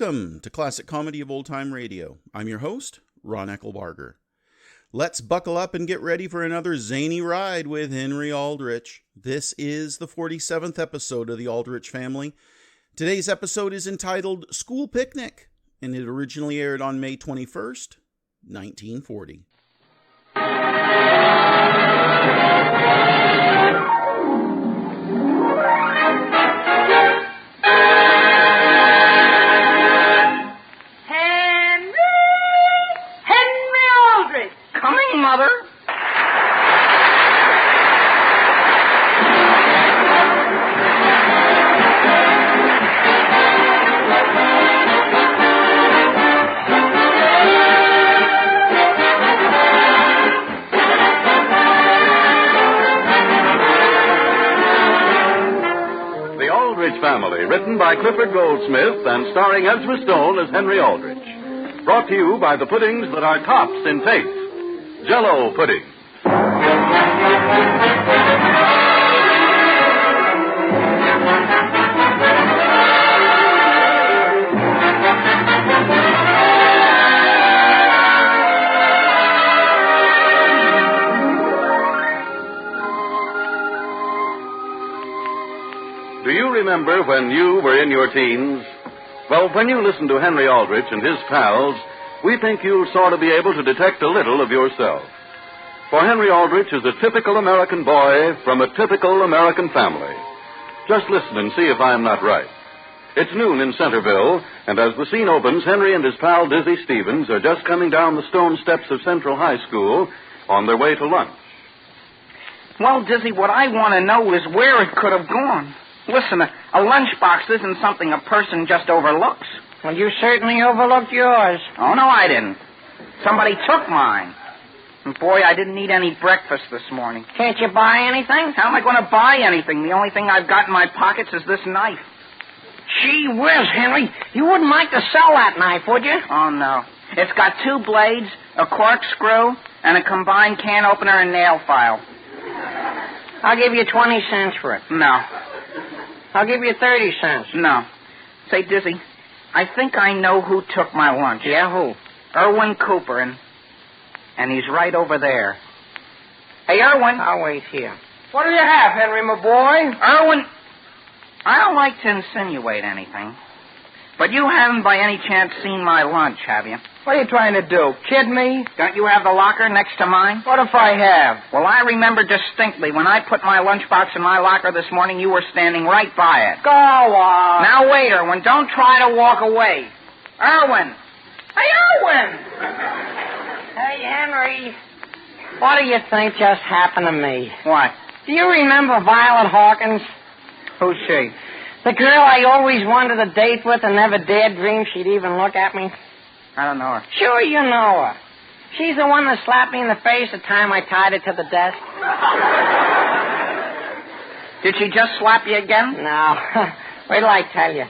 Welcome to Classic Comedy of Old Time Radio. I'm your host, Ron Eckelbarger. Let's buckle up and get ready for another zany ride with Henry Aldrich. This is the 47th episode of the Aldrich Family. Today's episode is entitled School Picnic, and it originally aired on May 21st, 1940. Mother. The Aldrich Family, written by Clifford Goldsmith and starring Ezra Stone as Henry Aldrich. Brought to you by the puddings that are tops in taste. Jell-O pudding. Do you remember when you were in your teens? Well, when you listened to Henry Aldrich and his pals, we think you'll sort of be able to detect a little of yourself. For Henry Aldrich is a typical American boy from a typical American family. Just listen and see if I'm not right. It's noon in Centerville, and as the scene opens, Henry and his pal Dizzy Stevens are just coming down the stone steps of Central High School on their way to lunch. Well, Dizzy, what I want to know is where it could have gone. Listen, a lunchbox isn't something a person just overlooks. Well, you certainly overlooked yours. Oh, no, I didn't. Somebody took mine. And boy, I didn't eat any breakfast this morning. Can't you buy anything? How am I going to buy anything? The only thing I've got in my pockets is this knife. Gee whiz, Henry. You wouldn't like to sell that knife, would you? Oh, no. It's got 2 blades, a corkscrew, and a combined can opener and nail file. I'll give you 20 cents for it. No. I'll give you 30 cents. No. Say, Dizzy, I think I know who took my lunch. Yeah, who? Irwin Cooper, and he's right over there. Hey, Irwin. I'll wait here. What do you have, Henry, my boy? Irwin, I don't like to insinuate anything, but you haven't by any chance seen my lunch, have you? What are you trying to do? Kid me? Don't you have the locker next to mine? What if I have? Well, I remember distinctly when I put my lunchbox in my locker this morning, you were standing right by it. Go on. Now, wait, Irwin. Don't try to walk away. Irwin. Hey, Irwin! Hey, Henry. What do you think just happened to me? What? Do you remember Violet Hawkins? Who's she? The girl I always wanted a date with and never dared dream she'd even look at me? I don't know her. Sure you know her. She's the one that slapped me in the face the time I tied her to the desk. Did she just slap you again? No. Wait till I tell you.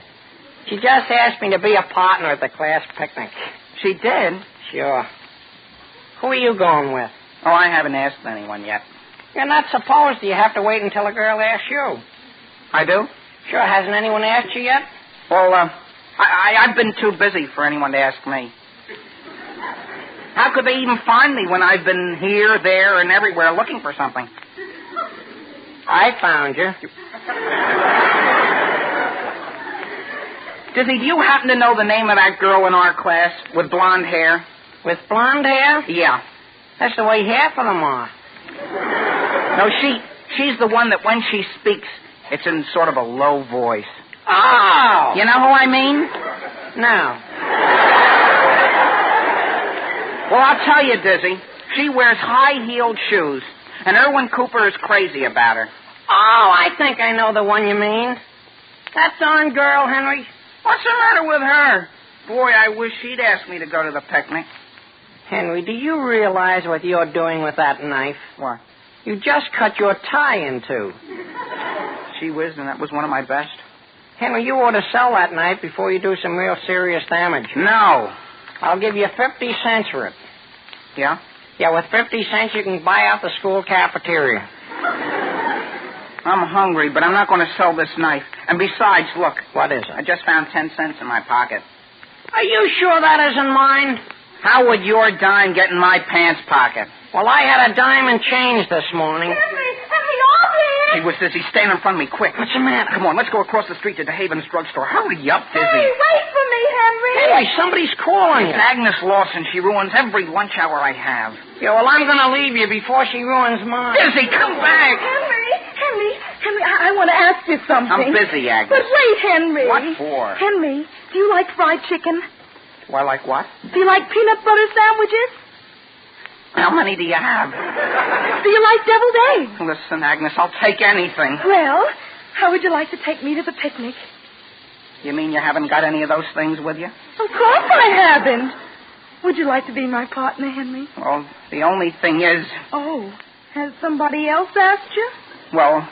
She just asked me to be a partner at the class picnic. She did? Sure. Who are you going with? Oh, I haven't asked anyone yet. You're not supposed to. You have to wait until a girl asks you. I do? Sure. Hasn't anyone asked you yet? Well, I've been too busy for anyone to ask me. How could they even find me when I've been here, there, and everywhere looking for something? I found you. Dizzy, do you happen to know the name of that girl in our class with blonde hair? With blonde hair? Yeah. That's the way half of them are. No, she's the one that when she speaks, it's in sort of a low voice. Oh! You know who I mean? No. Well, I'll tell you, Dizzy. She wears high-heeled shoes, and Irwin Cooper is crazy about her. Oh, I think I know the one you mean. That darn girl, Henry. What's the matter with her? Boy, I wish she'd asked me to go to the picnic. Henry, do you realize what you're doing with that knife? What? You just cut your tie in two. Gee whiz, and that was one of my best. Henry, you ought to sell that knife before you do some real serious damage. No. I'll give you 50 cents for it. Yeah? Yeah, with 50 cents you can buy out the school cafeteria. I'm hungry, but I'm not going to sell this knife. And besides, look. What is it? I just found 10 cents in my pocket. Are you sure that isn't mine? How would your dime get in my pants pocket? Well, I had a dime and change this morning. Henry Aldrich! He was dizzy. Stand in front of me, quick. What's the matter? Come on, let's go across the street to DeHaven's drugstore. Hurry up, Dizzy. Hey, wait for me, Henry. Hey, somebody's calling It's you. Agnes Lawson. She ruins every lunch hour I have. Yeah, well, I'm going to leave you before she ruins mine. Dizzy, come back. Henry, I want to ask you something. I'm busy, Agnes. But wait, Henry. What for? Henry, do you like fried chicken? Why, like what? Do you like peanut butter sandwiches? How many do you have? Do you like deviled eggs? Listen, Agnes, I'll take anything. Well, how would you like to take me to the picnic? You mean you haven't got any of those things with you? Of course I haven't. Would you like to be my partner, Henry? Well, the only thing is... Oh, has somebody else asked you? Well,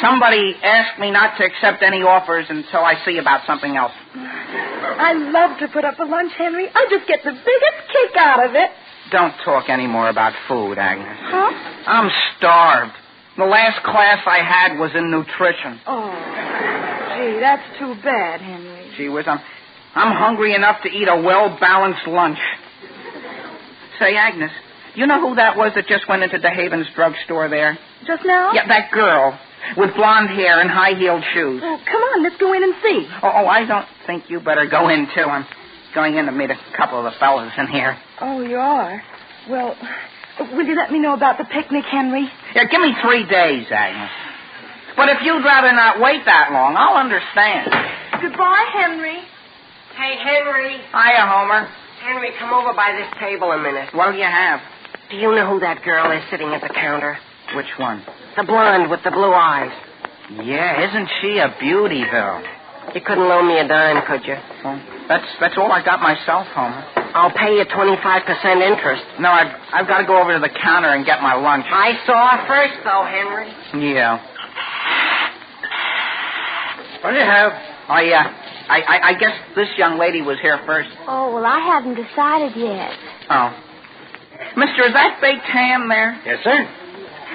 somebody asked me not to accept any offers until I see about something else. I love to put up a lunch, Henry. I just get the biggest kick out of it. Don't talk any more about food, Agnes. Huh? I'm starved. The last class I had was in nutrition. Oh, gee, that's too bad, Henry. Gee whiz, I'm hungry enough to eat a well-balanced lunch. Say, Agnes, you know who that was that just went into DeHaven's drugstore there? Just now? Yeah, that girl with blonde hair and high-heeled shoes. Oh, come on, let's go in and see. Oh, I don't think you better go in, too. I'm going in to meet a couple of the fellas in here. Oh, you are? Well, will you let me know about the picnic, Henry? Yeah, give me 3 days, Agnes. But if you'd rather not wait that long, I'll understand. Goodbye, Henry. Hey, Henry. Hiya, Homer. Henry, come over by this table a minute. What'll you have? Do you know who that girl is sitting at the counter? Which one? The blonde with the blue eyes. Yeah, isn't she a beauty, Bill? You couldn't loan me a dime, could you? Well, that's all I got myself, Homer. I'll pay you 25% interest. No, I've got to go over to the counter and get my lunch. I saw her first, though, Henry. Yeah. What do you have? Oh, yeah. I guess this young lady was here first. Oh, well, I haven't decided yet. Oh. Mister, is that baked ham there? Yes, sir.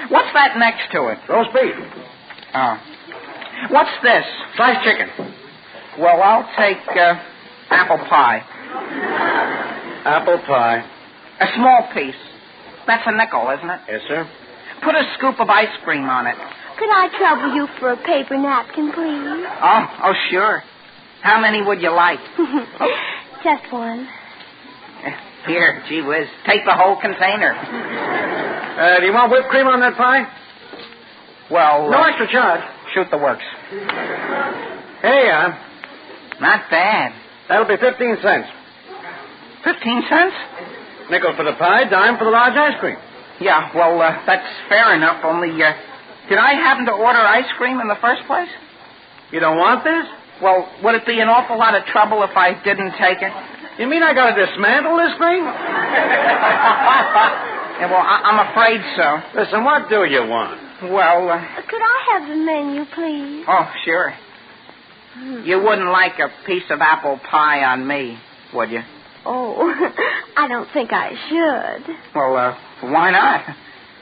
What's that next to it? Roast beef. Oh. What's this? Sliced chicken. Well, I'll take apple pie. Apple pie. A small piece. That's a nickel, isn't it? Yes, sir. Put a scoop of ice cream on it. Could I trouble you for a paper napkin, please? Oh, sure. How many would you like? Just one. Here, gee whiz. Take the whole container. Do you want whipped cream on that pie? Well, No extra charge. shoot the works. Here you are. Not bad. That'll be 15 cents. 15 cents? Nickel for the pie, dime for the large ice cream. Yeah, well, that's fair enough, only, did I happen to order ice cream in the first place? You don't want this? Well, would it be an awful lot of trouble if I didn't take it? You mean I gotta dismantle this thing? Yeah, well, I'm afraid so. Listen, what do you want? Well, Could I have the menu, please? oh, sure. You wouldn't like a piece of apple pie on me, would you? Oh, I don't think I should. Well, why not?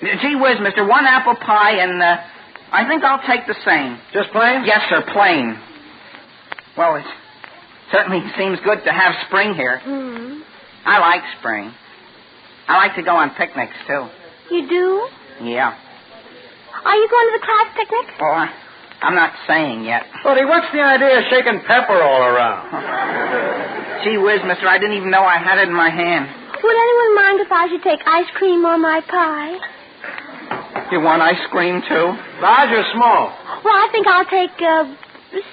Gee whiz, mister, one apple pie and, I think I'll take the same. Just plain? Yes, sir, plain. Well, it certainly seems good to have spring here. I like spring. I like to go on picnics, too. You do? Yeah. Are you going to the class picnic? Well, I'm not saying yet. Buddy, what's the idea of shaking pepper all around? Gee whiz, mister, I didn't even know I had it in my hand. Would anyone mind if I should take ice cream on my pie? You want ice cream, too? Large or small? Well, I think I'll take,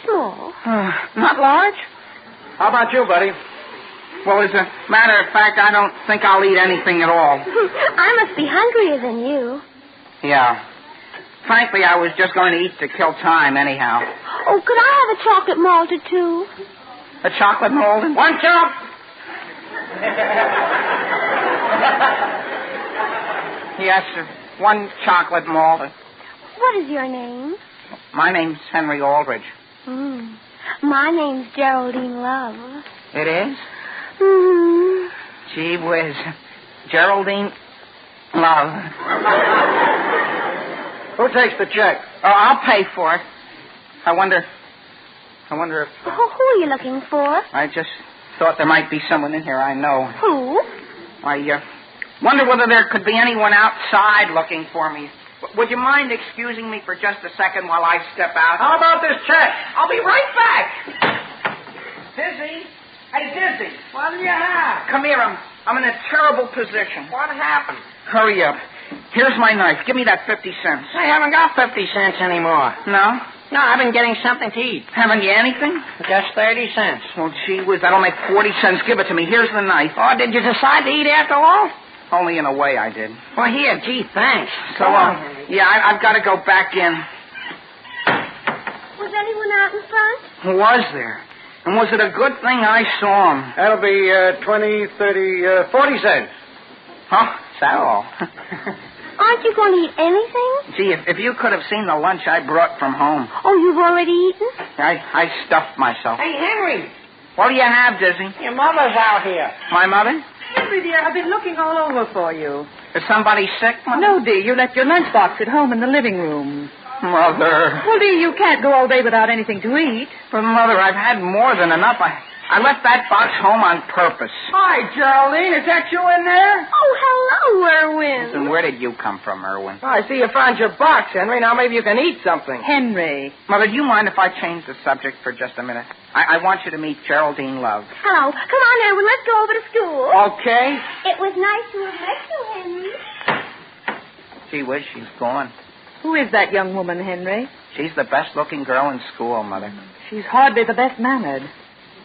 small. Not large? How about you, buddy? Well, as a matter of fact, I don't think I'll eat anything at all. I must be hungrier than you. Yeah. Frankly, I was just going to eat to kill time anyhow. Oh, could I have a chocolate malt or two? A chocolate mold? One chop. Yes, sir. One chocolate malt. What is your name? My name's Henry Aldrich. My name's Geraldine Love. It is? Mm. Gee whiz. Geraldine Love. Who takes the check? Oh, I'll pay for it. I wonder if Who are you looking for? I just Thought there might be someone in here I know. Who? I wonder whether there could be anyone outside looking for me. Would you mind excusing me for just a second while I step out? How about this check? I'll be right back. Dizzy? Hey, Dizzy. What do you have? Come here. I'm in a terrible position. What happened? Hurry up. Here's my knife. Give me that 50 cents. I haven't got 50 cents anymore. No? No, I've been getting something to eat. Haven't you anything? Just 30 cents. Well, gee whiz, that'll make 40 cents. Give it to me. Here's the knife. Oh, did you decide to eat after all? Only in a way I did. Well, here, gee, thanks. So long. Yeah, I've got to go back in. Was anyone out in front? Was there? And was it a good thing I saw him? That'll be 20, 30, 40 cents. Huh? Is that all? Aren't you going to eat anything? Gee, if you could have seen the lunch I brought from home. Oh, you've already eaten? I stuffed myself. Hey, Henry, What do you have, Dizzy? your mother's out here. My mother? Henry, dear, I've been looking all over for you. Is somebody sick, Mother? No, dear, you left your lunchbox at home in the living room. Mother. Well, dear, you can't go all day without anything to eat. But, Mother, I've had more than enough. I left that box home on purpose. Hi, Geraldine. Is that you in there? Oh, hello, Erwin. And where did you come from, Erwin? Oh, I see you found your box, Henry. Now maybe you can eat something. Henry. Mother, do you mind if I change the subject for just a minute? I want you to meet Geraldine Love. Hello. Come on, Erwin. Let's go over to school. Okay. It was nice to have met you, Henry. Gee whiz, she's gone. Who is that young woman, Henry? She's the best-looking girl in school, Mother. She's hardly the best mannered.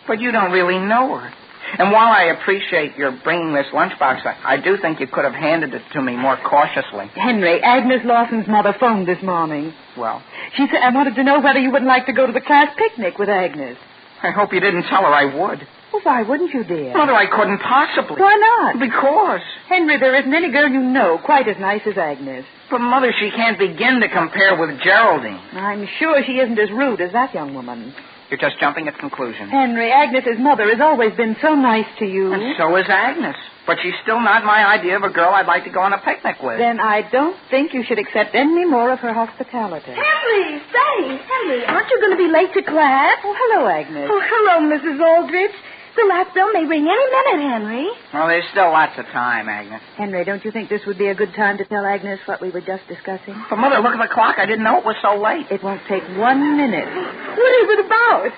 But you don't really know her. And while I appreciate your bringing this lunchbox, I do think you could have handed it to me more cautiously. Henry, Agnes Lawson's mother phoned this morning. Well, She said I wanted to know whether you wouldn't like to go to the class picnic with Agnes. I hope you didn't tell her I would. Well, why wouldn't you, dear? Mother, I couldn't possibly. Why not? Because. Henry, there isn't any girl you know quite as nice as Agnes. But, Mother, she can't begin to compare with Geraldine. I'm sure she isn't as rude as that young woman. You're just jumping at conclusions. Henry, Agnes's mother has always been so nice to you. And so is Agnes. But she's still not my idea of a girl I'd like to go on a picnic with. Then I don't think you should accept any more of her hospitality. Henry, say, Henry, aren't you going to be late to class? Oh, hello, Agnes. Oh, hello, Mrs. Aldrich. The last bell may ring any minute, Henry. Well, there's still lots of time, Agnes. Henry, don't you think this would be a good time to tell Agnes what we were just discussing? But, Mother, look at the clock. I didn't know it was so late. It won't take 1 minute. What is it about?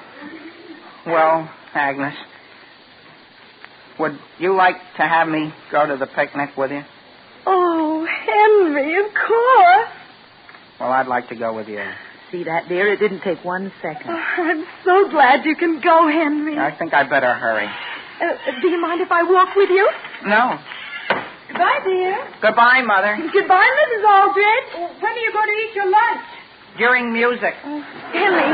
Well, Agnes, would you like to have me go to the picnic with you? Oh, Henry, of course. Well, I'd like to go with you. See that, dear? It didn't take 1 second. Oh, I'm so glad you can go, Henry. I think I'd better hurry. Do you mind if I walk with you? No. Goodbye, dear. Goodbye, Mother. Goodbye, Mrs. Aldrich. When are you going to eat your lunch? During music. Henry,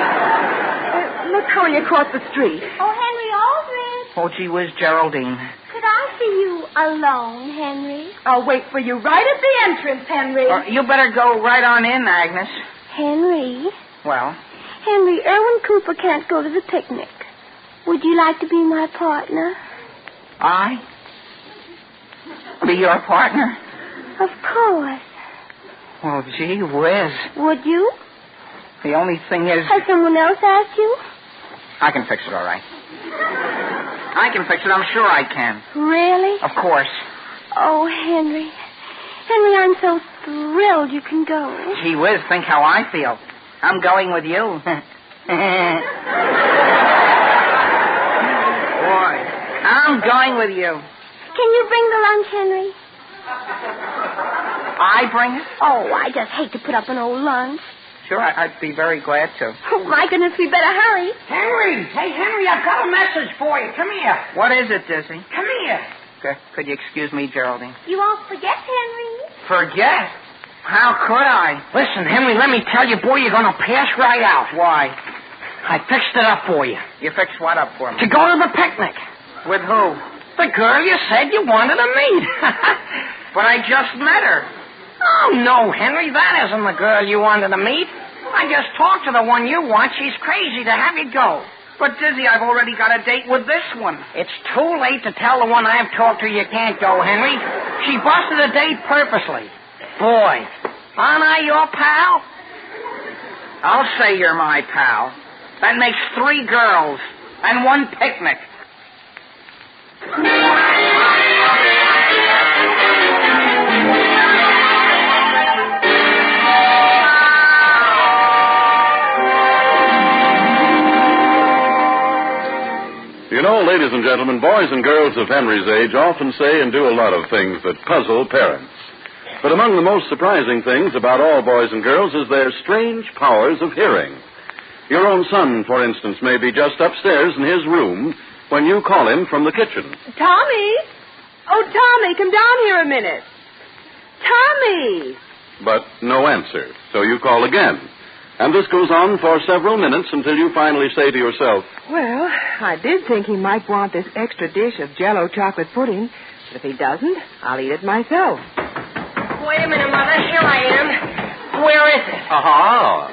let's hurry across the street. Oh, Henry Aldrich. Oh, gee whiz, Geraldine. Could I see you alone, Henry? I'll wait for you right at the entrance, Henry. You better go right on in, Agnes. Henry? Well? Henry, Erwin Cooper can't go to the picnic. Would you like to be my partner? I? Be your partner? Of course. Well, gee whiz. Would you? The only thing is... Has someone else asked you? I can fix it, all right. I can fix it. I'm sure I can. Really? Of course. Oh, Henry. Henry, I'm so thrilled you can go. Gee whiz, think how I feel. I'm going with you. Boy, I'm going with you. Can you bring the lunch, Henry? I bring it? Oh, I just hate to put up an old lunch. Sure, I'd be very glad to. Oh, my goodness, we better hurry. Henry! Hey, Henry, I've got a message for you. Come here. What is it, Dizzy? Come here. Could you excuse me, Geraldine? You won't forget, Henry. Forget? How could I? Listen, Henry, let me tell you, boy, you're going to pass right out. Why? I fixed it up for you. You fixed what up for me? To go to the picnic. With who? The girl you said you wanted to meet. But I just met her. Oh, no, Henry, that isn't the girl you wanted to meet. I just talked to the one you want. She's crazy to have you go. But, Dizzy, I've already got a date with this one. It's too late to tell the one I've talked to you can't go, Henry. She busted a date purposely. Boy, aren't I your pal? I'll say you're my pal. That makes 3 girls and 1 picnic. You know, ladies and gentlemen, boys and girls of Henry's age often say and do a lot of things that puzzle parents. But among the most surprising things about all boys and girls is their strange powers of hearing. Your own son, for instance, may be just upstairs in his room when you call him from the kitchen. Tommy? Oh, Tommy, come down here a minute. Tommy! But no answer, so you call again. And this goes on for several minutes until you finally say to yourself, Well, I did think he might want this extra dish of Jell-O chocolate pudding, but if he doesn't, I'll eat it myself. Wait a minute, Mother. Here I am. Where is it? aha.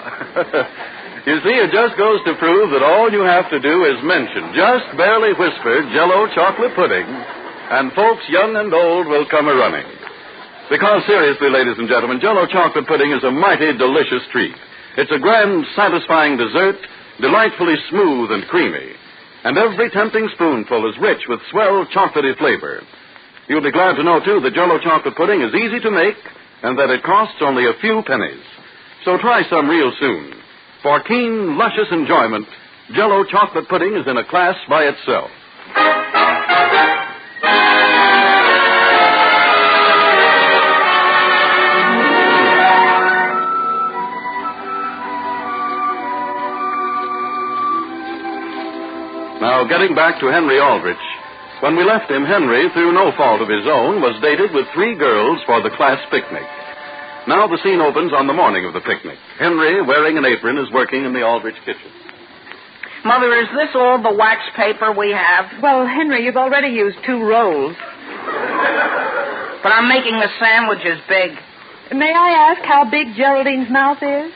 You see, it just goes to prove that all you have to do is mention, just barely whisper, Jell-O chocolate pudding, and folks young and old will come a-running. Because seriously, ladies and gentlemen, Jell-O chocolate pudding is a mighty delicious treat. It's a grand, satisfying dessert, delightfully smooth and creamy. And every tempting spoonful is rich with swell chocolatey flavor. You'll be glad to know, too, that Jell-O chocolate pudding is easy to make and that it costs only a few pennies. So try some real soon. For keen, luscious enjoyment, Jell-O chocolate pudding is in a class by itself. Now, getting back to Henry Aldrich. When we left him, Henry, through no fault of his own, was dated with 3 girls for the class picnic. Now the scene opens on the morning of the picnic. Henry, wearing an apron, is working in the Aldrich kitchen. Mother, is this all the wax paper we have? Well, Henry, you've already used 2 rolls. But I'm making the sandwiches big. May I ask how big Geraldine's mouth is?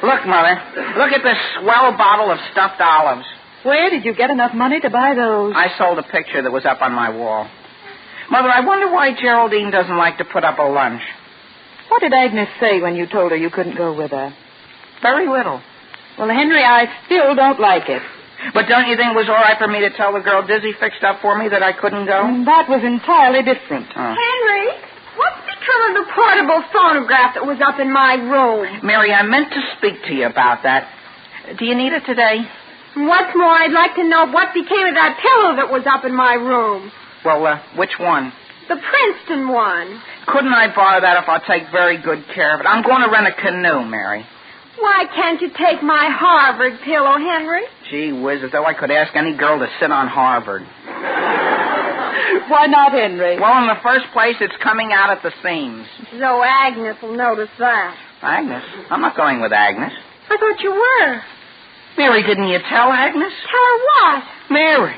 Look, Mother. Look at this swell bottle of stuffed olives. Where did you get enough money to buy those? I sold a picture that was up on my wall. Mother, I wonder why Geraldine doesn't like to put up a lunch. What did Agnes say when you told her you couldn't go with her? Very little. Well, Henry, I still don't like it. But don't you think it was all right for me to tell the girl Dizzy fixed up for me that I couldn't go? That was entirely different. Henry, what's become of the portable phonograph that was up in my room? Mary, I meant to speak to you about that. Do you need it today? What's more, I'd like to know what became of that pillow that was up in my room. Well, which one? The Princeton one. Couldn't I borrow that if I'll take very good care of it? I'm going to rent a canoe, Mary. Why can't you take my Harvard pillow, Henry? Gee whiz, as though I could ask any girl to sit on Harvard. Why not, Henry? Well, in the first place, it's coming out at the seams. So Agnes will notice that. Agnes? I'm not going with Agnes. I thought you were. Mary, didn't you tell Agnes? Tell her what? Mary,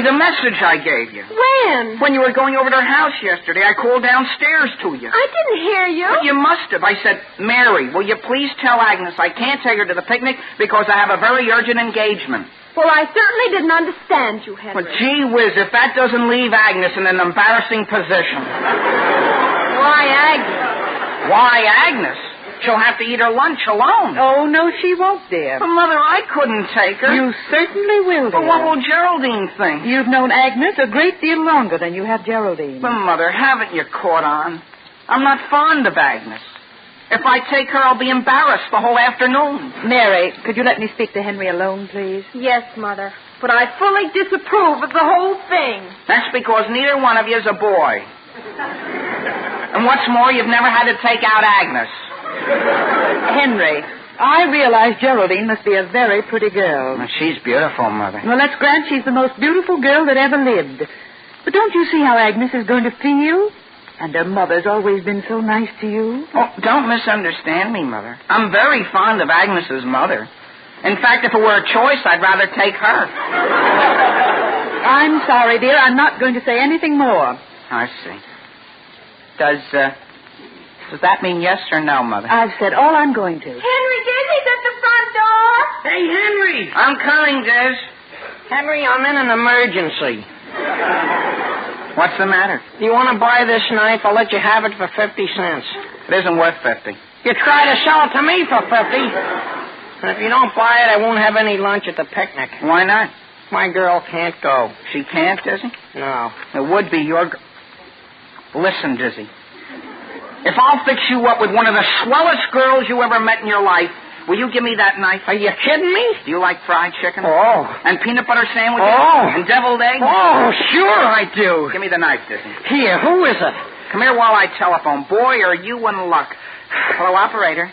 the message I gave you. When? When you were going over to her house yesterday, I called downstairs to you. I didn't hear you. But you must have. I said, Mary, will you please tell Agnes I can't take her to the picnic because I have a very urgent engagement. Well, I certainly didn't understand you, Henry. Well, gee whiz, if that doesn't leave Agnes in an embarrassing position. Why Agnes? Why Agnes? She'll have to eat her lunch alone. Oh, no, she won't, dear. But, Mother, I couldn't take her. You certainly will, dear. But what will Geraldine think? You've known Agnes a great deal longer than you have Geraldine. But, Mother, haven't you caught on? I'm not fond of Agnes. If I take her, I'll be embarrassed the whole afternoon. Mary, could you let me speak to Henry alone, please? Yes, Mother. But I fully disapprove of the whole thing. That's because neither one of you is a boy. And what's more, you've never had to take out Agnes. Henry, I realize Geraldine must be a very pretty girl. Well, she's beautiful, Mother. Well, let's grant she's the most beautiful girl that ever lived. But don't you see how Agnes is going to feel? And her mother's always been so nice to you. Oh, don't misunderstand me, Mother. I'm very fond of Agnes's mother. In fact, if it were a choice, I'd rather take her. I'm sorry, dear. I'm not going to say anything more. I see. Does that mean yes or no, Mother? I've said all I'm going to. Henry, Dizzy's at the front door. Hey, Henry. I'm coming, Diz. Henry, I'm in an emergency. What's the matter? You want to buy this knife? I'll let you have it for 50 cents. It isn't worth 50. You try to sell it to me for 50. And if you don't buy it, I won't have any lunch at the picnic. Why not? My girl can't go. She can't, Dizzy? No. It would be your... Listen, Dizzy. If I'll fix you up with one of the swellest girls you ever met in your life, will you give me that knife? Are you kidding me? Do you like fried chicken? Oh. And peanut butter sandwiches? Oh. And deviled eggs? Oh, sure I do. Give me the knife, Dizzy. Here, who is it? Come here while I telephone. Boy, are you in luck. Hello, operator.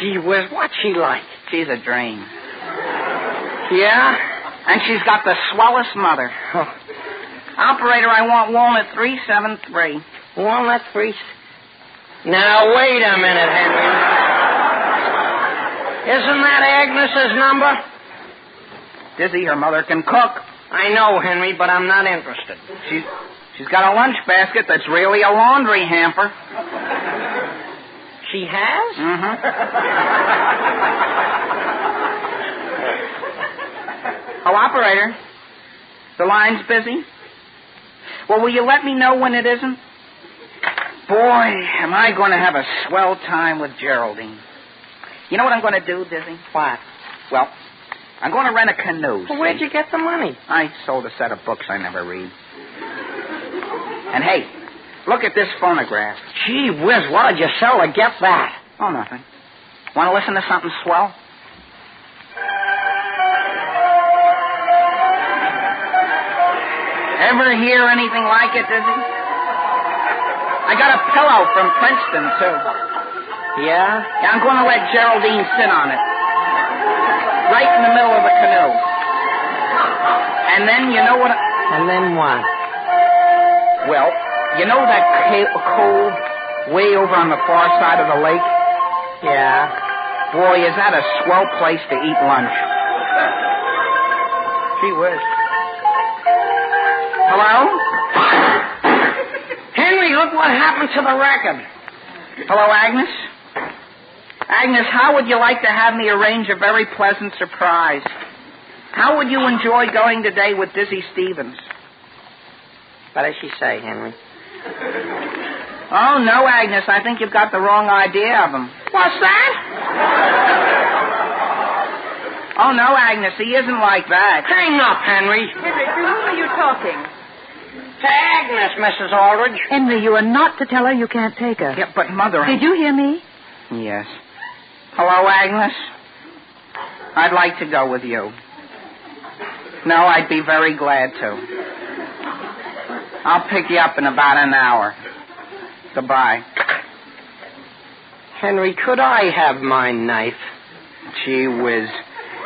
Gee whiz, what's she like? She's a dream. Yeah? And she's got the swellest mother. Oh. Operator, I want Walnut 373. Walnut 3... Now, wait a minute, Henry. Isn't that Agnes's number? Dizzy, her mother can cook. I know, Henry, but I'm not interested. She's got a lunch basket that's really a laundry hamper. She has? Mm-hmm. Oh, operator. The line's busy. Well, will you let me know when it isn't? Boy, am I going to have a swell time with Geraldine. You know what I'm going to do, Dizzy? What? Well, I'm going to rent a canoe. Well, where'd you get the money? I sold a set of books I never read. And hey, look at this phonograph. Gee whiz, what did you sell to get that? Oh, nothing. Want to listen to something swell? Ever hear anything like it, Dizzy? I got a pillow from Princeton, too. Yeah? Yeah, I'm going to let Geraldine sit on it. Right in the middle of the canoe. And then, you know what? And then what? Well, you know that cove way over on the far side of the lake? Yeah. Boy, is that a swell place to eat lunch. Gee whiz. Hello? Henry, look what happened to the record. Hello, Agnes? Agnes, how would you like to have me arrange a very pleasant surprise? How would you enjoy going today with Dizzy Stevens? What does she say, Henry? Oh, no, Agnes. I think you've got the wrong idea of him. What's that? Oh, no, Agnes. He isn't like that. Hang up, Henry. Henry, to whom are you talking? To Agnes, Mrs. Aldrich. Henry, you are not to tell her you can't take her. Yeah, but, Mother... Did you hear me? Yes. Hello, Agnes? I'd like to go with you. No, I'd be very glad to. I'll pick you up in about an hour. Goodbye. Henry, could I have my knife? Gee whiz.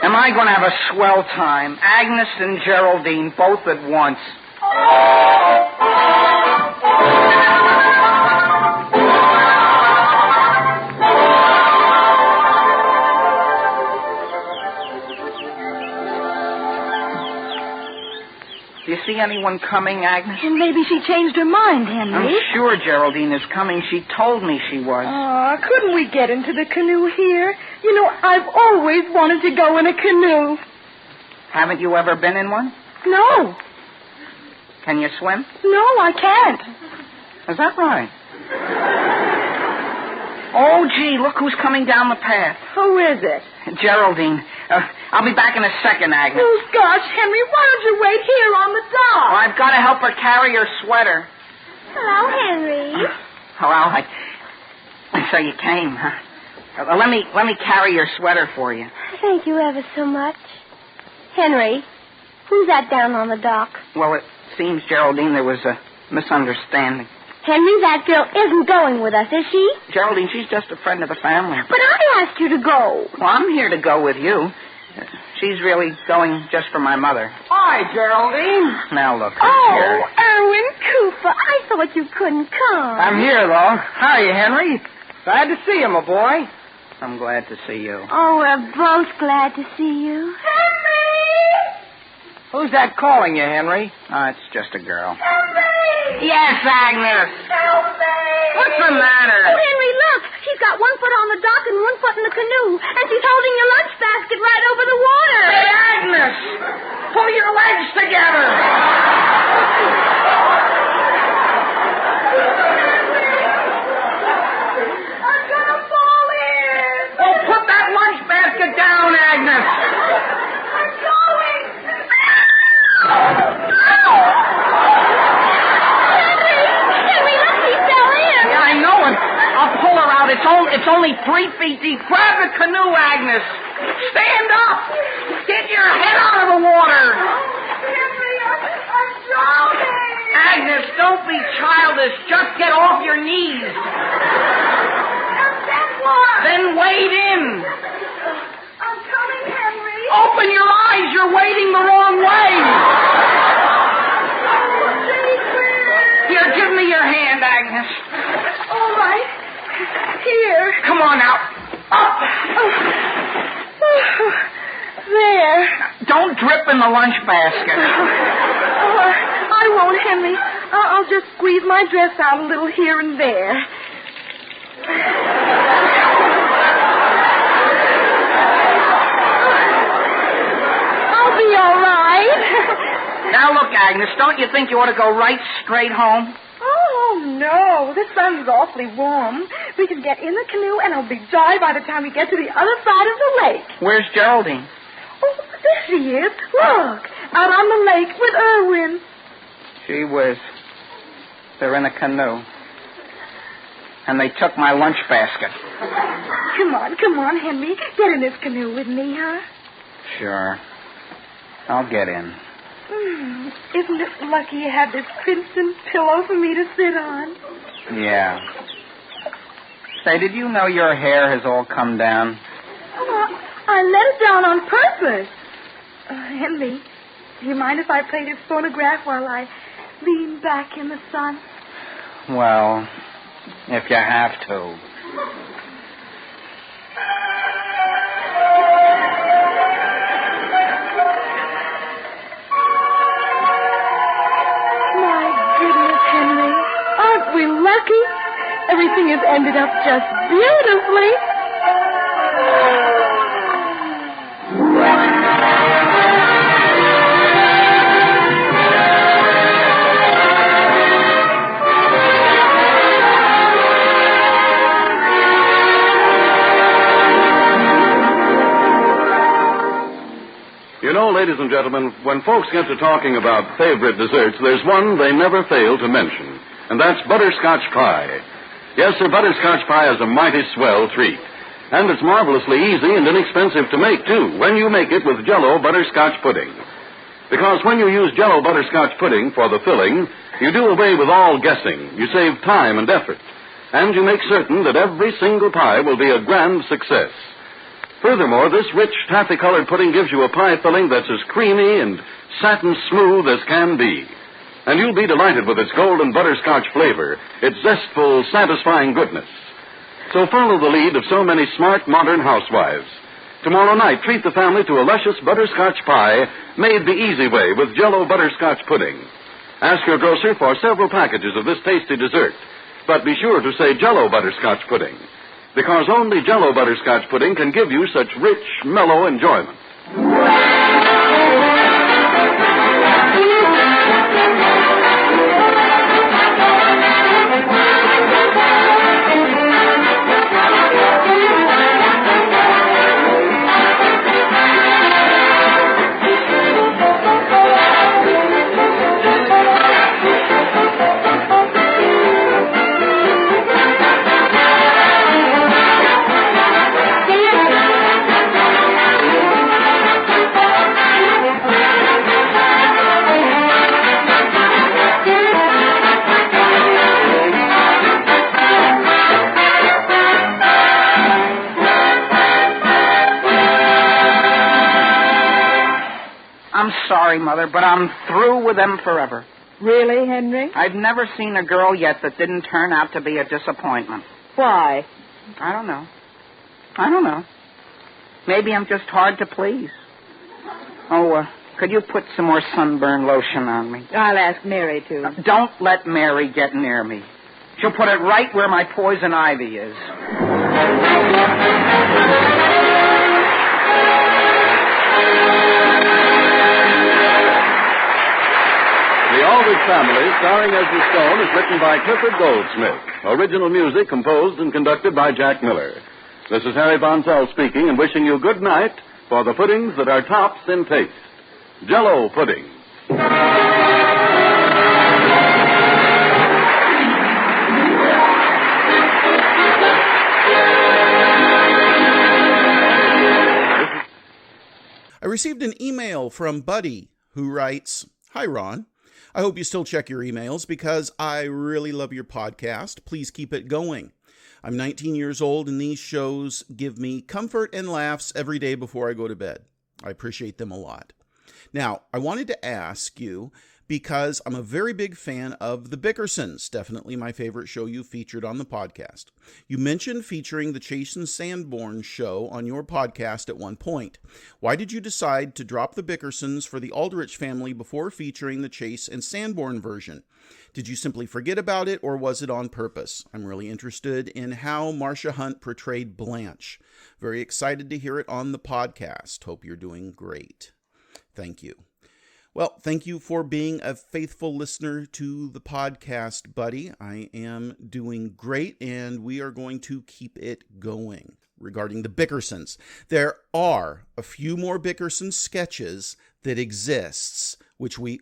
Am I going to have a swell time? Agnes and Geraldine both at once. Do you see anyone coming, Agnes? And maybe she changed her mind, Henry. I'm sure Geraldine is coming. She told me she was. Oh, couldn't we get into the canoe here? You know, I've always wanted to go in a canoe. Haven't you ever been in one? No. Can you swim? No, I can't. Is that right? Oh, gee, look who's coming down the path. Who is it? Geraldine. I'll be back in a second, Agnes. Oh, gosh, Henry, why don't you wait here on the dock? Oh, I've got to help her carry her sweater. Hello, Henry. Hello, so you came, huh? Let me carry your sweater for you. Thank you ever so much. Henry, who's that down on the dock? Well, it seems, Geraldine, there was a misunderstanding. Henry, that girl isn't going with us, is she? Geraldine, she's just a friend of the family. But I asked you to go. Well, I'm here to go with you. She's really going just for my mother. Hi, Geraldine. Now, look, who's Oh, here. Erwin Cooper, I thought you couldn't come. I'm here, though. Hi, Henry. Glad to see you, my boy. I'm glad to see you. Oh, we're both glad to see you. Who's that calling you, Henry? Oh, it's just a girl. Yes, Agnes. What's the matter? Oh, Henry, look. She's got one foot on the dock and one foot in the canoe. And she's holding your lunch basket right over the water. Hey, Agnes! Pull your legs together! I'm gonna fall in. Well, put that lunch basket down, Agnes! I'm going. It's only 3 feet deep. Grab the canoe, Agnes. Stand up. Get your head out of the water. Henry, I'm drowning. Agnes, don't be childish. Just get off your knees. And then what? Then wade in. I'm coming, Henry. Open your eyes. You're wading the wrong way. Here, give me your hand, Agnes. All right. Here. Come on now. Up. There. Don't drip in the lunch basket. I won't, Henry. I'll just squeeze my dress out a little here and there. I'll be all right. Now look, Agnes, don't you think you ought to go right straight home? Oh, no. This sun's awfully warm. We can get in the canoe and it'll be dry by the time we get to the other side of the lake. Where's Geraldine? Oh, there she is. Look, out on the lake with Irwin. Gee whiz. They're in a canoe. And they took my lunch basket. Come on, Henry. Get in this canoe with me, huh? Sure. I'll get in. Isn't it lucky you have this crimson pillow for me to sit on? Yeah. Say, did you know your hair has all come down? Oh, I let it down on purpose. Henry, do you mind if I play this phonograph while I lean back in the sun? Well, if you have to. My goodness, Henry. Aren't we lucky? Everything has ended up just beautifully. You know, ladies and gentlemen, when folks get to talking about favorite desserts, there's one they never fail to mention, and that's butterscotch pie. Yes, sir, butterscotch pie is a mighty swell treat. And it's marvelously easy and inexpensive to make, too, when you make it with Jell-O butterscotch pudding. Because when you use Jell-O butterscotch pudding for the filling, you do away with all guessing. You save time and effort. And you make certain that every single pie will be a grand success. Furthermore, this rich taffy-colored pudding gives you a pie filling that's as creamy and satin smooth as can be. And you'll be delighted with its golden butterscotch flavor, its zestful, satisfying goodness. So follow the lead of so many smart, modern housewives. Tomorrow night, treat the family to a luscious butterscotch pie made the easy way with Jell-O butterscotch pudding. Ask your grocer for several packages of this tasty dessert. But be sure to say Jell-O butterscotch pudding, because only Jell-O butterscotch pudding can give you such rich, mellow enjoyment. I'm sorry, Mother, but I'm through with them forever. Really, Henry? I've never seen a girl yet that didn't turn out to be a disappointment. Why? I don't know. Maybe I'm just hard to please. Oh, could you put some more sunburn lotion on me? I'll ask Mary to. Don't let Mary get near me. She'll put it right where my poison ivy is. The Aldrich Family, starring as the Stone, is written by Clifford Goldsmith. Original music composed and conducted by Jack Miller. This is Harry Bonsall speaking and wishing you good night for the puddings that are tops in taste. Jell-O pudding. I received an email from Buddy who writes, "Hi, Ron. I hope you still check your emails because I really love your podcast. Please keep it going. I'm 19 years old and these shows give me comfort and laughs every day before I go to bed. I appreciate them a lot." Now, I wanted to ask you because I'm a very big fan of The Bickersons, definitely my favorite show you featured on the podcast. You mentioned featuring the Chase and Sanborn show on your podcast at one point. Why did you decide to drop The Bickersons for the Aldrich Family before featuring the Chase and Sanborn version? Did you simply forget about it, or was it on purpose? I'm really interested in how Marcia Hunt portrayed Blanche. Very excited to hear it on the podcast. Hope you're doing great. Thank you. Well, thank you for being a faithful listener to the podcast, Buddy. I am doing great, and we are going to keep it going. Regarding the Bickersons, there are a few more Bickerson sketches that exists, which we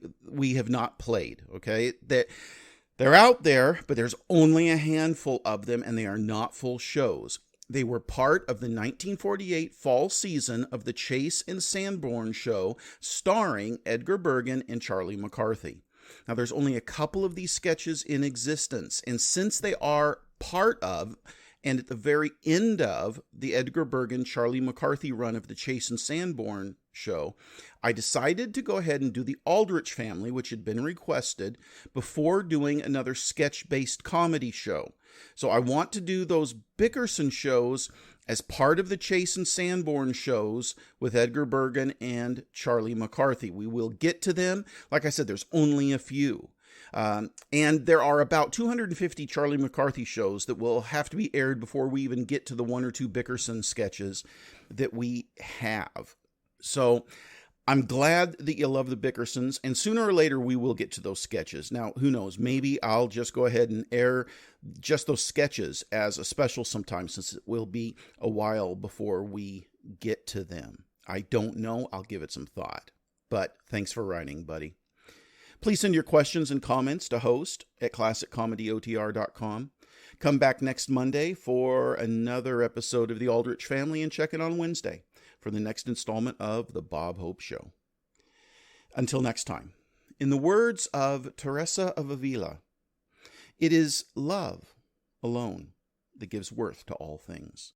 have not played, okay? They're out there, but there's only a handful of them, and they are not full shows. They were part of the 1948 fall season of the Chase and Sanborn show, starring Edgar Bergen and Charlie McCarthy. Now, there's only a couple of these sketches in existence, and since they are part of and at the very end of the Edgar Bergen, Charlie McCarthy run of the Chase and Sanborn show, I decided to go ahead and do the Aldrich Family, which had been requested, before doing another sketch-based comedy show. So I want to do those Bickerson shows as part of the Chase and Sanborn shows with Edgar Bergen and Charlie McCarthy. We will get to them. Like I said, there's only a few. And there are about 250 Charlie McCarthy shows that will have to be aired before we even get to the one or two Bickerson sketches that we have. So I'm glad that you love the Bickersons, and sooner or later we will get to those sketches. Now, who knows? Maybe I'll just go ahead and air just those sketches as a special sometime, since it will be a while before we get to them. I don't know. I'll give it some thought. But thanks for writing, buddy. Please send your questions and comments to host@classiccomedyotr.com. Come back next Monday for another episode of The Aldrich Family, and check in on Wednesday for the next installment of The Bob Hope Show. Until next time, in the words of Teresa of Avila, it is love alone that gives worth to all things.